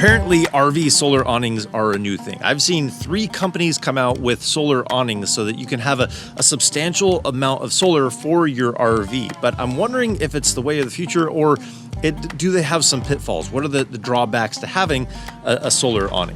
Apparently, RV solar awnings are a new thing. I've seen 3 companies come out with solar awnings so that you can have a substantial amount of solar for your RV. But I'm wondering if it's the way of the future, or do they have some pitfalls? What are the drawbacks to having a solar awning?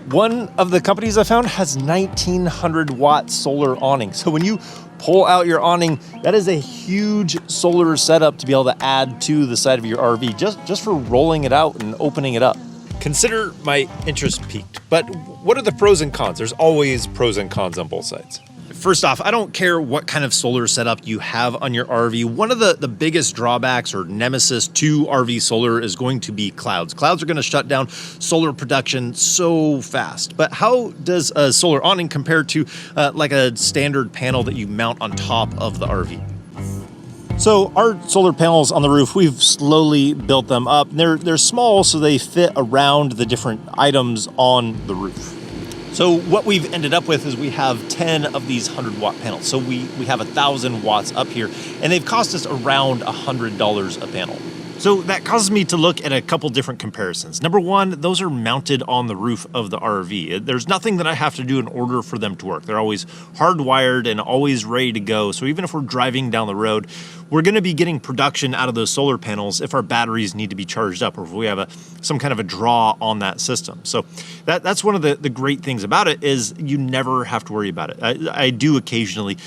One of the companies I found has 1900 watt solar awning. So when you pull out your awning, that is a huge solar setup to be able to add to the side of your RV just for rolling it out and opening it up. Consider my interest peaked, but what are the pros and cons? There's always pros and cons on both sides. First off, I don't care what kind of solar setup you have on your RV. One of the biggest drawbacks or nemesis to RV solar is going to be clouds. Clouds are going to shut down solar production so fast. But how does a solar awning compare to like a standard panel that you mount on top of the RV? So our solar panels on the roof, we've slowly built them up. They're small, so they fit around the different items on the roof. So what we've ended up with is we have 10 of these 100-watt panels. So we have 1,000 watts up here, and they've cost us around $100 a panel. So that causes me to look at a couple different comparisons. Number one, those are mounted on the roof of the RV. There's nothing that I have to do in order for them to work. They're always hardwired and always ready to go. So even if we're driving down the road, we're going to be getting production out of those solar panels if our batteries need to be charged up, or if we have some kind of a draw on that system. So that's one of the great things about it, is you never have to worry about it. I do occasionally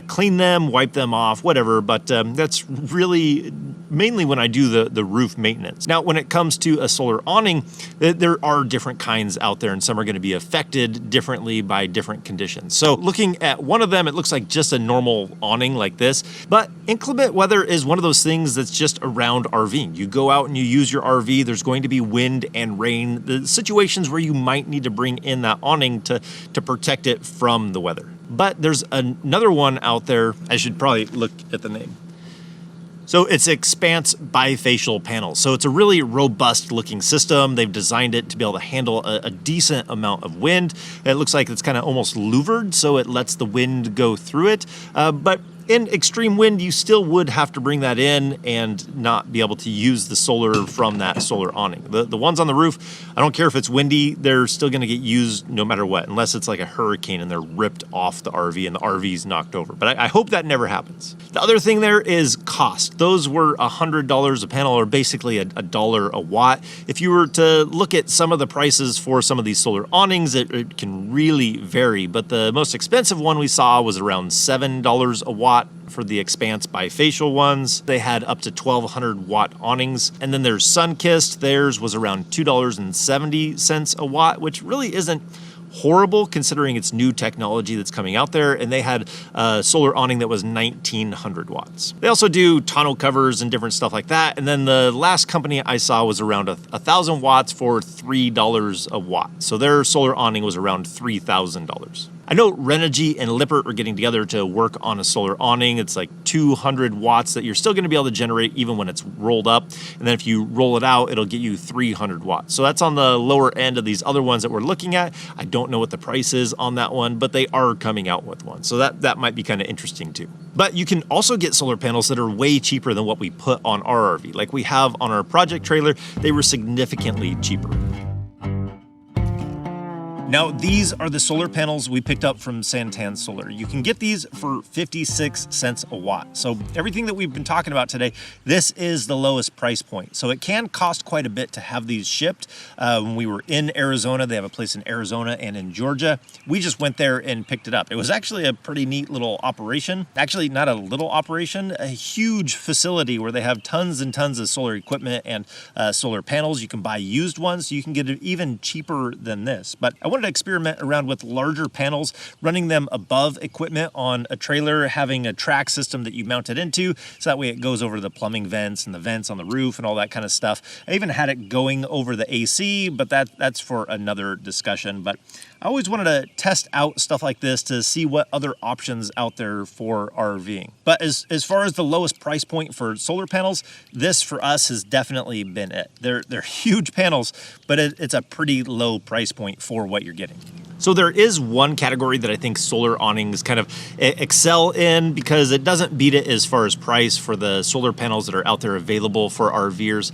clean them, wipe them off, whatever, but that's really mainly when I do the roof maintenance. Now, when it comes to a solar awning, there are different kinds out there, and some are going to be affected differently by different conditions. So looking at one of them, it looks like just a normal awning like this, but inclement weather is one of those things that's just around RVing. You go out and you use your RV, there's going to be wind and rain, the situations where you might need to bring in that awning to protect it from the weather. But there's another one out there. I should probably look at the name. So it's Expanse bifacial panels. So it's a really robust looking system. They've designed it to be able to handle a decent amount of wind. It looks like it's kind of almost louvered, so it lets the wind go through it. But in extreme wind, you still would have to bring that in and not be able to use the solar from that solar awning. The ones on the roof, I don't care if it's windy, they're still going to get used no matter what, unless it's like a hurricane and they're ripped off the RV and the RV's knocked over. But I hope that never happens. The other thing there is cost. Those were $100 a panel, or basically a dollar a watt. If you were to look at some of the prices for some of these solar awnings, it can really vary. But the most expensive one we saw was around $7 a watt. For the Expanse bifacial ones. They had up to 1,200 watt awnings. And then there's Sunkist. Theirs was around $2.70 a watt, which really isn't horrible considering it's new technology that's coming out there. And they had a solar awning that was 1,900 watts. They also do tonneau covers and different stuff like that. And then the last company I saw was around 1,000 watts for $3 a watt. So their solar awning was around $3,000. I know Renogy and Lippert are getting together to work on a solar awning. It's like 200 watts that you're still going to be able to generate even when it's rolled up. And then if you roll it out, it'll get you 300 watts. So that's on the lower end of these other ones that we're looking at. I don't know what the price is on that one, but they are coming out with one. So that might be kind of interesting too. But you can also get solar panels that are way cheaper than what we put on our RV. Like we have on our project trailer, they were significantly cheaper. Now, these are the solar panels we picked up from Santan Solar. You can get these for 56 cents a watt. So everything that we've been talking about today, this is the lowest price point. So it can cost quite a bit to have these shipped. When we were in Arizona, they have a place in Arizona and in Georgia. We just went there and picked it up. It was actually a pretty neat little operation. Actually, not a little operation, a huge facility where they have tons and tons of solar equipment and solar panels. You can buy used ones, so you can get it even cheaper than this. But I wanted to experiment around with larger panels, running them above equipment on a trailer, having a track system that you mount it into, so that way it goes over the plumbing vents and the vents on the roof and all that kind of stuff. I even had it going over the AC, but that's for another discussion. But I always wanted to test out stuff like this to see what other options out there for RVing. But as far as the lowest price point for solar panels, this for us has definitely been it. They're huge panels, but it's a pretty low price point for what you're getting. So there is one category that I think solar awnings kind of excel in because it doesn't beat it as far as price for the solar panels that are out there available for RVers.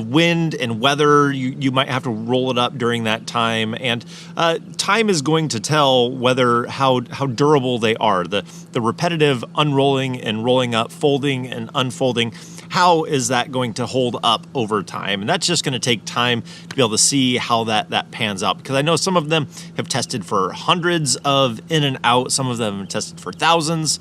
Wind and weather, you might have to roll it up during that time, and time is going to tell whether how durable they are. The repetitive unrolling and rolling up, folding and unfolding, how is that going to hold up over time? And that's just going to take time to be able to see how that pans out, because I know some of them have tested for hundreds of in and out, some of them have tested for thousands,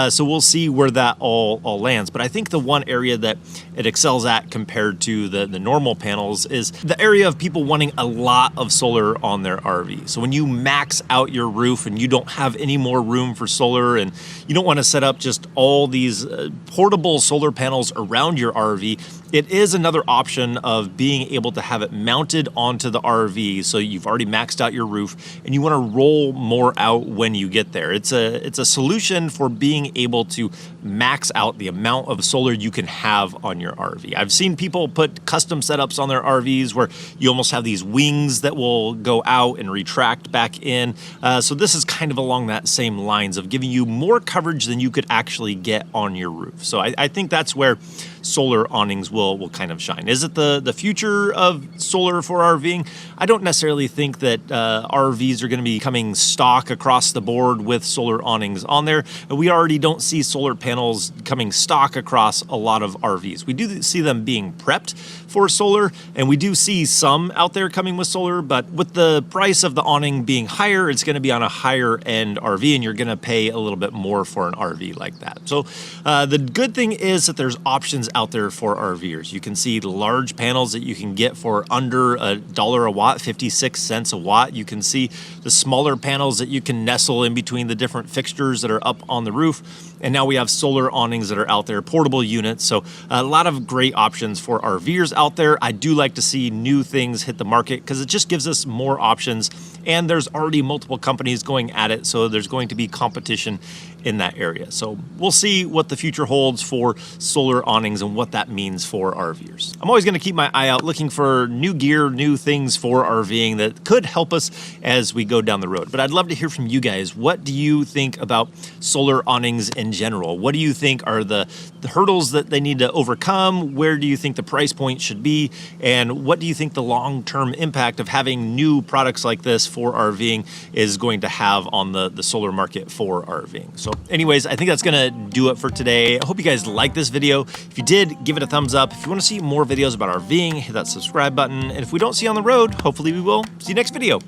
so we'll see where that all lands. But I think the one area that it excels at compared to the normal panels is the area of people wanting a lot of solar on their RV. So when you max out your roof and you don't have any more room for solar, and you don't want to set up just all these portable solar panels around your RV, it is another option of being able to have it mounted onto the RV. So you've already maxed out your roof and you want to roll more out when you get there. It's a solution for being able to max out the amount of solar you can have on your RV. I've seen people put custom setups on their RVs where you almost have these wings that will go out and retract back in. So this is kind of along that same lines of giving you more coverage than you could actually get on your roof. So I think that's where solar awnings will kind of shine. Is it the future of solar for RVing? I don't necessarily think that RVs are going to be coming stock across the board with solar awnings on there. We already don't see solar panels coming stock across a lot of RVs. We do see them being prepped for solar, and we do see some out there coming with solar, but with the price of the awning being higher, it's going to be on a higher end RV, and you're going to pay a little bit more for an RV like that. So the good thing is that there's options out there for RVers. You can see the large panels that you can get for under $1 a watt, 56 cents a watt. You can see the smaller panels that you can nestle in between the different fixtures that are up on the roof. And now we have solar awnings that are out there, portable units. So a lot of great options for RVers out there. I do like to see new things hit the market because it just gives us more options, and there's already multiple companies going at it, so there's going to be competition in that area. So we'll see what the future holds for solar awnings and what that means for RVers. I'm always going to keep my eye out looking for new gear, new things for RVing that could help us as we go down the road. But I'd love to hear from you guys. What do you think about solar awnings in general? What do you think are the hurdles that they need to overcome? Where do you think the price point should be? And what do you think the long-term impact of having new products like this for RVing is going to have on the solar market for RVing? So anyways, I think that's going to do it for today. I hope you guys liked this video. If you did, give it a thumbs up. If you want to see more videos about RVing, hit that subscribe button. And if we don't see you on the road, hopefully we will see you next video.